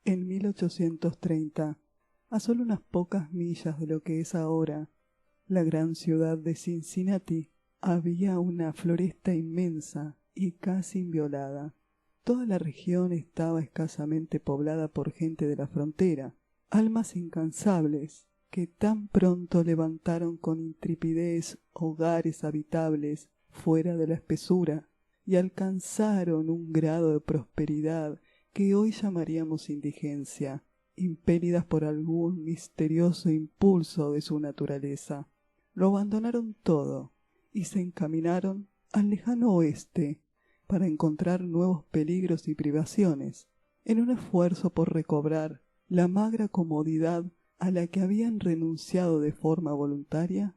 En 1830, a solo unas pocas millas de lo que es ahora la gran ciudad de Cincinnati, había una floresta inmensa y casi inviolada. Toda la región estaba escasamente poblada por gente de la frontera, almas incansables que tan pronto levantaron con intrepidez hogares habitables fuera de la espesura y alcanzaron un grado de prosperidad que hoy llamaríamos indigencia, impelidas por algún misterioso impulso de su naturaleza. Lo abandonaron todo y se encaminaron al lejano oeste para encontrar nuevos peligros y privaciones, en un esfuerzo por recobrar la magra comodidad a la que habían renunciado de forma voluntaria.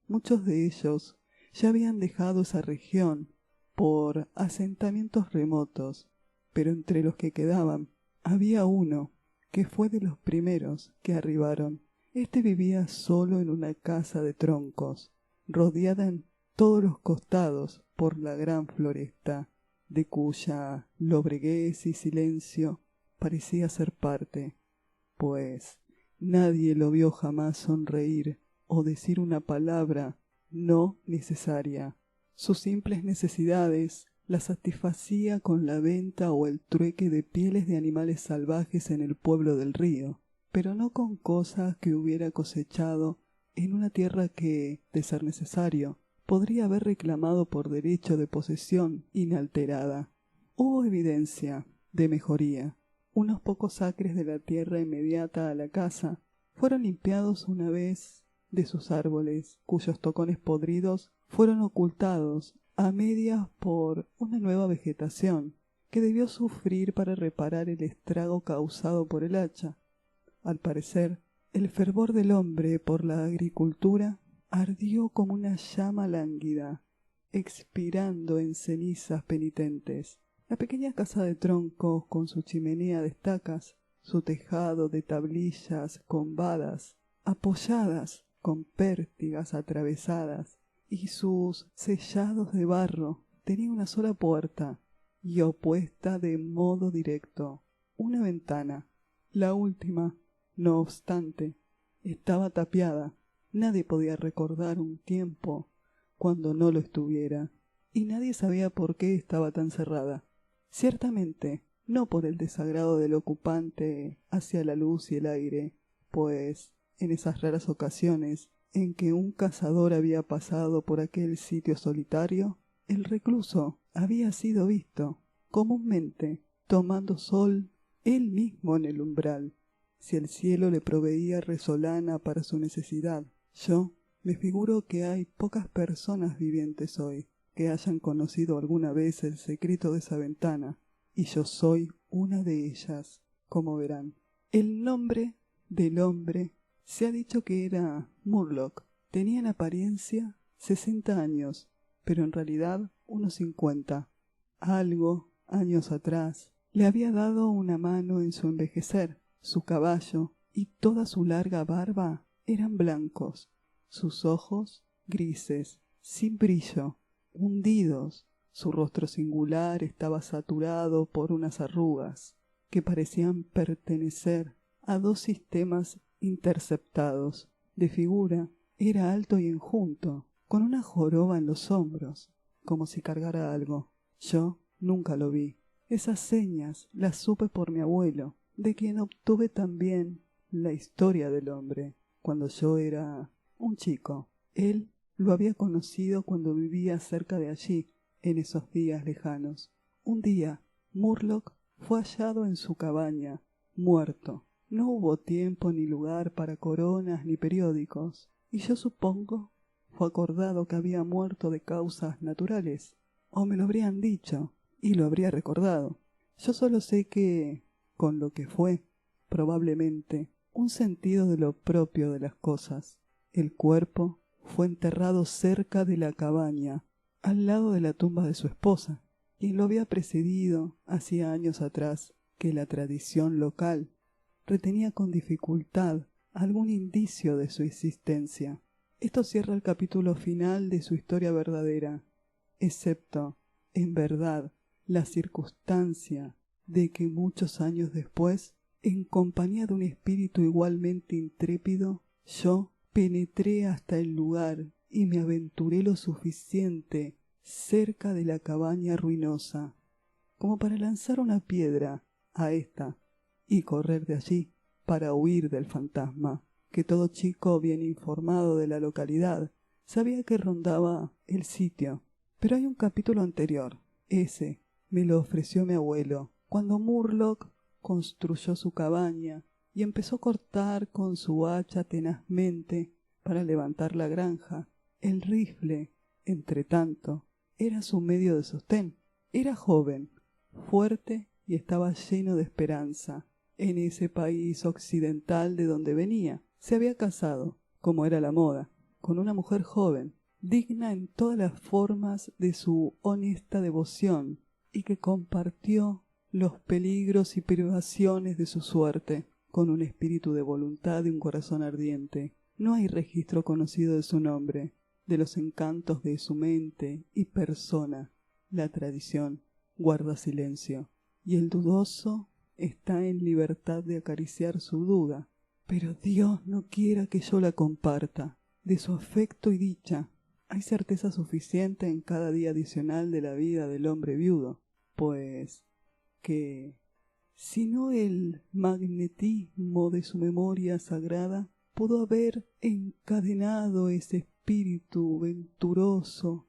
Muchos de ellos ya habían dejado esa región por asentamientos remotos, pero entre los que quedaban había uno que fue de los primeros que arribaron. Este vivía solo en una casa de troncos, rodeada en todos los costados por la gran floresta, de cuya lobreguez y silencio parecía ser parte, pues nadie lo vio jamás sonreír o decir una palabra no necesaria. Sus simples necesidades las satisfacía con la venta o el trueque de pieles de animales salvajes en el pueblo del río, pero no con cosas que hubiera cosechado en una tierra que, de ser necesario, podría haber reclamado por derecho de posesión inalterada. Hubo evidencia de mejoría. Unos pocos acres de la tierra inmediata a la casa fueron limpiados una vez de sus árboles, cuyos tocones podridos fueron ocultados a medias por una nueva vegetación que debió sufrir para reparar el estrago causado por el hacha. Al parecer, el fervor del hombre por la agricultura ardió como una llama lánguida, expirando en cenizas penitentes. La pequeña casa de troncos, con su chimenea de estacas, su tejado de tablillas combadas, apoyadas con pértigas atravesadas, y sus sellados de barro, tenía una sola puerta, y opuesta de modo directo una ventana. La última, no obstante, estaba tapiada. Nadie podía recordar un tiempo cuando no lo estuviera, y nadie sabía por qué estaba tan cerrada. Ciertamente, no por el desagrado del ocupante hacia la luz y el aire, pues en esas raras ocasiones en que un cazador había pasado por aquel sitio solitario, el recluso había sido visto comúnmente tomando sol él mismo en el umbral, si el cielo le proveía resolana para su necesidad. Yo me figuro que hay pocas personas vivientes hoy que hayan conocido alguna vez el secreto de esa ventana, y yo soy una de ellas, como verán. El nombre del hombre se ha dicho que era Murlock. Tenía en apariencia 60 años, pero en realidad unos 50. Algo, años atrás, le había dado una mano en su envejecer. Su caballo y toda su larga barba eran blancos, sus ojos grises, sin brillo, hundidos. Su rostro singular estaba saturado por unas arrugas que parecían pertenecer a dos sistemas interceptados. De figura era alto y enjunto, con una joroba en los hombros, como si cargara algo. Yo nunca lo vi. Esas señas las supe por mi abuelo, de quien obtuve también la historia del hombre cuando yo era un chico. Él lo había conocido cuando vivía cerca de allí, en esos días lejanos. Un día, Murlock fue hallado en su cabaña, muerto. No hubo tiempo ni lugar para coronas ni periódicos, y yo supongo fue acordado que había muerto de causas naturales, o me lo habrían dicho, y lo habría recordado. Yo solo sé que, con lo que fue, probablemente, un sentido de lo propio de las cosas, el cuerpo fue enterrado cerca de la cabaña, al lado de la tumba de su esposa, quien lo había precedido hacía años atrás, que la tradición local retenía con dificultad algún indicio de su existencia. Esto cierra el capítulo final de su historia verdadera, excepto, en verdad, la circunstancia de que muchos años después en compañía de un espíritu igualmente intrépido, yo penetré hasta el lugar y me aventuré lo suficiente cerca de la cabaña ruinosa como para lanzar una piedra a ésta y correr de allí para huir del fantasma, que todo chico bien informado de la localidad sabía que rondaba el sitio. Pero hay un capítulo anterior. Ese me lo ofreció mi abuelo, cuando Murlock construyó su cabaña y empezó a cortar con su hacha tenazmente para levantar la granja. El rifle, entre tanto, era su medio de sostén. Era joven, fuerte y estaba lleno de esperanza. En ese país occidental de donde venía, se había casado, como era la moda, con una mujer joven, digna en todas las formas de su honesta devoción, y que compartió los peligros y privaciones de su suerte, con un espíritu de voluntad y un corazón ardiente. No hay registro conocido de su nombre, de los encantos de su mente y persona. La tradición guarda silencio, y el dudoso está en libertad de acariciar su duda. Pero Dios no quiera que yo la comparta. De su afecto y dicha hay certeza suficiente en cada día adicional de la vida del hombre viudo, pues que, si no el magnetismo de su memoria sagrada, pudo haber encadenado ese espíritu venturoso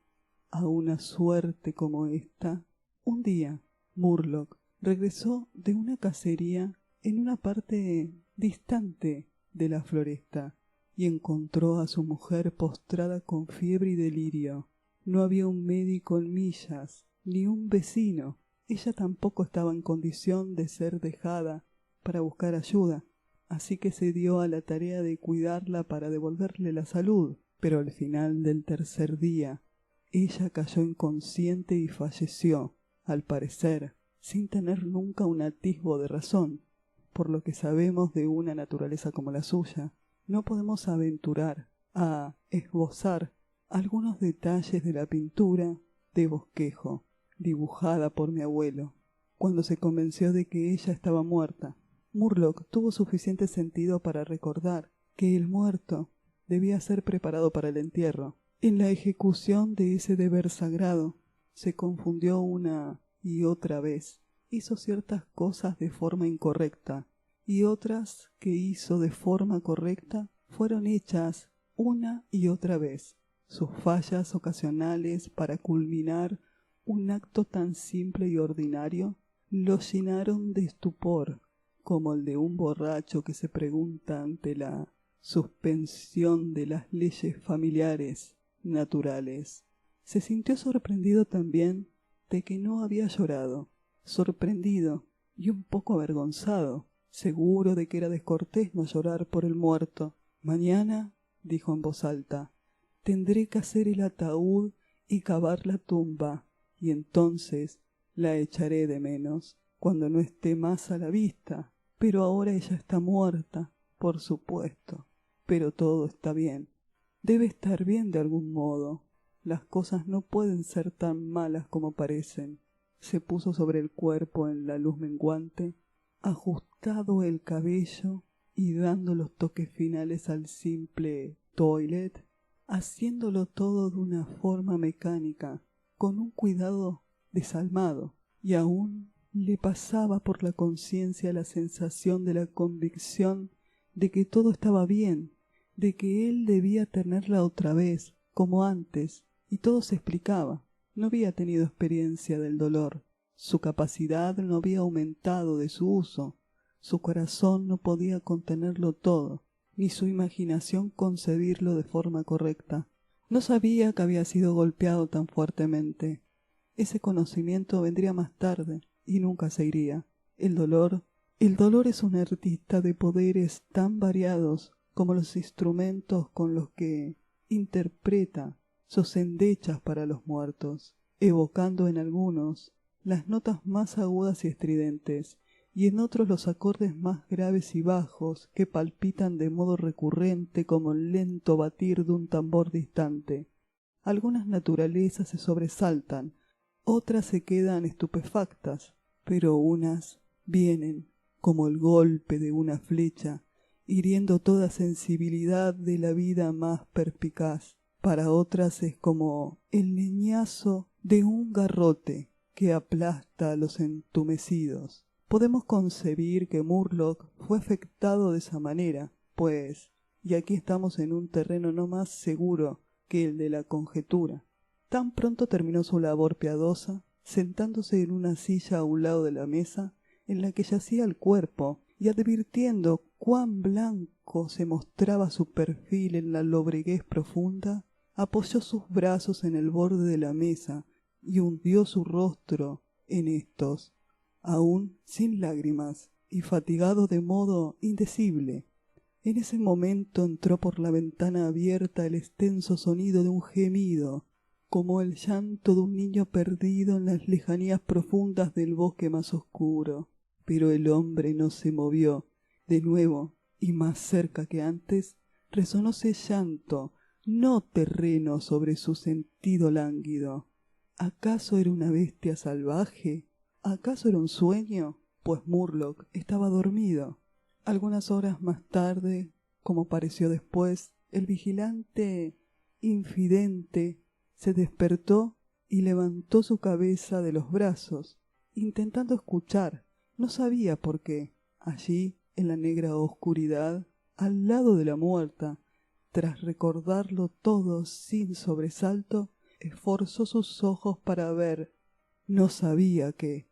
a una suerte como esta. Un día, Murlock regresó de una cacería en una parte distante de la floresta y encontró a su mujer postrada con fiebre y delirio. No había un médico en millas, ni un vecino. Ella tampoco estaba en condición de ser dejada para buscar ayuda, así que se dio a la tarea de cuidarla para devolverle la salud. Pero al final del tercer día, ella cayó inconsciente y falleció, al parecer, sin tener nunca un atisbo de razón. Por lo que sabemos de una naturaleza como la suya, no podemos aventurar a esbozar algunos detalles de la pintura de bosquejo dibujada por mi abuelo, cuando se convenció de que ella estaba muerta. Murlock tuvo suficiente sentido para recordar que el muerto debía ser preparado para el entierro. En la ejecución de ese deber sagrado se confundió una y otra vez. Hizo ciertas cosas de forma incorrecta, y otras que hizo de forma correcta fueron hechas una y otra vez. Sus fallas ocasionales para culminar un acto tan simple y ordinario lo llenaron de estupor, como el de un borracho que se pregunta ante la suspensión de las leyes familiares naturales. Se sintió sorprendido también de que no había llorado, sorprendido y un poco avergonzado, seguro de que era descortés no llorar por el muerto. Mañana, dijo en voz alta, tendré que hacer el ataúd y cavar la tumba, y entonces la echaré de menos, cuando no esté más a la vista. Pero ahora ella está muerta, por supuesto. Pero todo está bien. Debe estar bien de algún modo. Las cosas no pueden ser tan malas como parecen. Se puso sobre el cuerpo en la luz menguante, ajustado el cabello y dando los toques finales al simple toilet, haciéndolo todo de una forma mecánica, con un cuidado desalmado, y aún le pasaba por la conciencia la sensación de la convicción de que todo estaba bien, de que él debía tenerla otra vez, como antes, y todo se explicaba. No había tenido experiencia del dolor, su capacidad no había aumentado de su uso, su corazón no podía contenerlo todo, ni su imaginación concebirlo de forma correcta. No sabía que había sido golpeado tan fuertemente. Ese conocimiento vendría más tarde y nunca se iría. El dolor es un artista de poderes tan variados como los instrumentos con los que interpreta sus endechas para los muertos, evocando en algunos las notas más agudas y estridentes, y en otros los acordes más graves y bajos que palpitan de modo recurrente como el lento batir de un tambor distante. Algunas naturalezas se sobresaltan, otras se quedan estupefactas, pero unas vienen como el golpe de una flecha, hiriendo toda sensibilidad de la vida más perspicaz. Para otras es como el leñazo de un garrote que aplasta a los entumecidos. Podemos concebir que Murlock fue afectado de esa manera, pues, y aquí estamos en un terreno no más seguro que el de la conjetura. Tan pronto terminó su labor piadosa, sentándose en una silla a un lado de la mesa en la que yacía el cuerpo, y advirtiendo cuán blanco se mostraba su perfil en la lobreguez profunda, apoyó sus brazos en el borde de la mesa y hundió su rostro en estos, aún sin lágrimas y fatigado de modo indecible. En ese momento entró por la ventana abierta el extenso sonido de un gemido, como el llanto de un niño perdido en las lejanías profundas del bosque más oscuro. Pero el hombre no se movió. De nuevo, y más cerca que antes, resonóse llanto, no terreno sobre su sentido lánguido. ¿Acaso era una bestia salvaje? ¿Acaso era un sueño? Pues Murlock estaba dormido. Algunas horas más tarde, como pareció después, el vigilante infidente se despertó y levantó su cabeza de los brazos, intentando escuchar. No sabía por qué. Allí, en la negra oscuridad, al lado de la muerta, tras recordarlo todo sin sobresalto, esforzó sus ojos para ver. No sabía qué.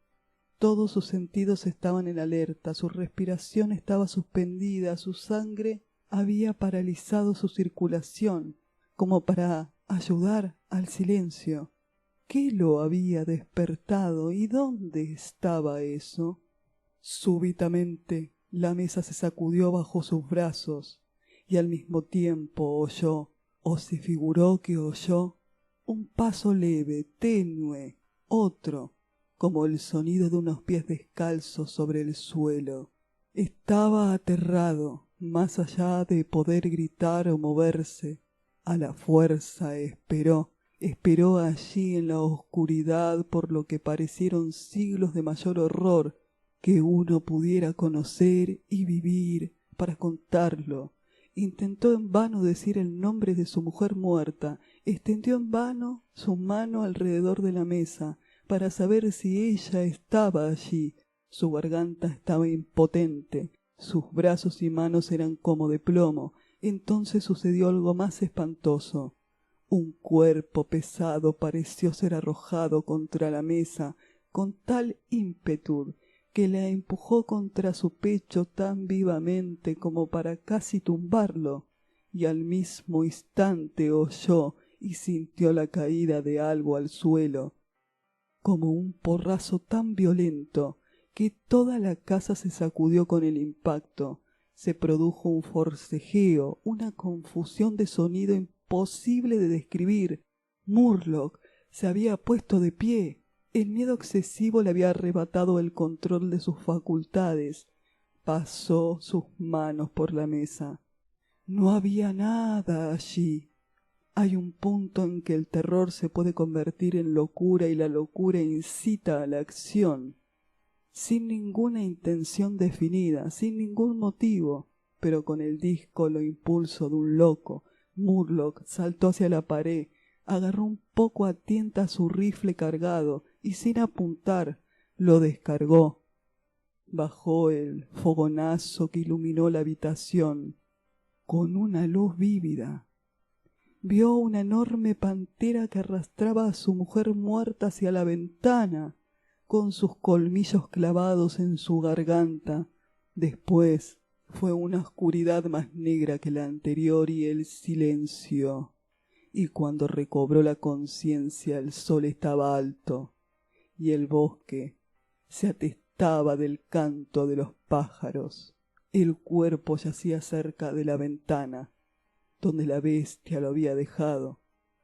Todos sus sentidos estaban en alerta, su respiración estaba suspendida, su sangre había paralizado su circulación, como para ayudar al silencio. ¿Qué lo había despertado y dónde estaba eso? Súbitamente la mesa se sacudió bajo sus brazos y al mismo tiempo oyó, o se figuró que oyó, un paso leve, tenue, otro, como el sonido de unos pies descalzos sobre el suelo. Estaba aterrado, más allá de poder gritar o moverse. A la fuerza esperó allí en la oscuridad por lo que parecieron siglos de mayor horror que uno pudiera conocer y vivir para contarlo. Intentó en vano decir el nombre de su mujer muerta, extendió en vano su mano alrededor de la mesa para saber si ella estaba allí. Su garganta estaba impotente, sus brazos y manos eran como de plomo. Entonces sucedió algo más espantoso. Un cuerpo pesado pareció ser arrojado contra la mesa con tal ímpetu que la empujó contra su pecho tan vivamente como para casi tumbarlo, y al mismo instante oyó y sintió la caída de algo al suelo, como un porrazo tan violento que toda la casa se sacudió con el impacto. Se produjo un forcejeo, una confusión de sonido imposible de describir. Murlock se había puesto de pie. El miedo excesivo le había arrebatado el control de sus facultades. Pasó sus manos por la mesa. No había nada allí. Hay un punto en que el terror se puede convertir en locura y la locura incita a la acción, sin ninguna intención definida, sin ningún motivo, pero con el díscolo impulso de un loco. Murlock saltó hacia la pared, agarró un poco a tienta su rifle cargado y sin apuntar lo descargó. Bajó el fogonazo que iluminó la habitación con una luz vívida. Vio una enorme pantera que arrastraba a su mujer muerta hacia la ventana, con sus colmillos clavados en su garganta. Después fue una oscuridad más negra que la anterior y el silencio. Y cuando recobró la conciencia el sol estaba alto, y el bosque se atestaba del canto de los pájaros. El cuerpo yacía cerca de la ventana, donde la bestia lo había dejado,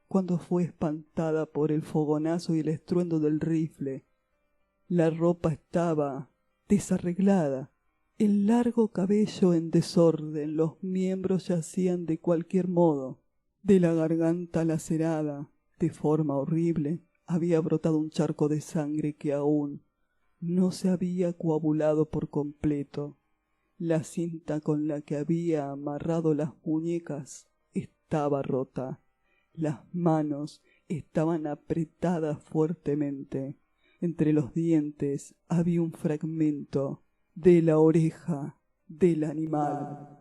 cuando fue espantada por el fogonazo y el estruendo del rifle. La ropa estaba desarreglada, el largo cabello en desorden, los miembros yacían de cualquier modo. De la garganta lacerada, de forma horrible, había brotado un charco de sangre que aún no se había coagulado por completo. La cinta con la que había amarrado las muñecas estaba rota. Las manos estaban apretadas fuertemente. Entre los dientes había un fragmento de la oreja del animal.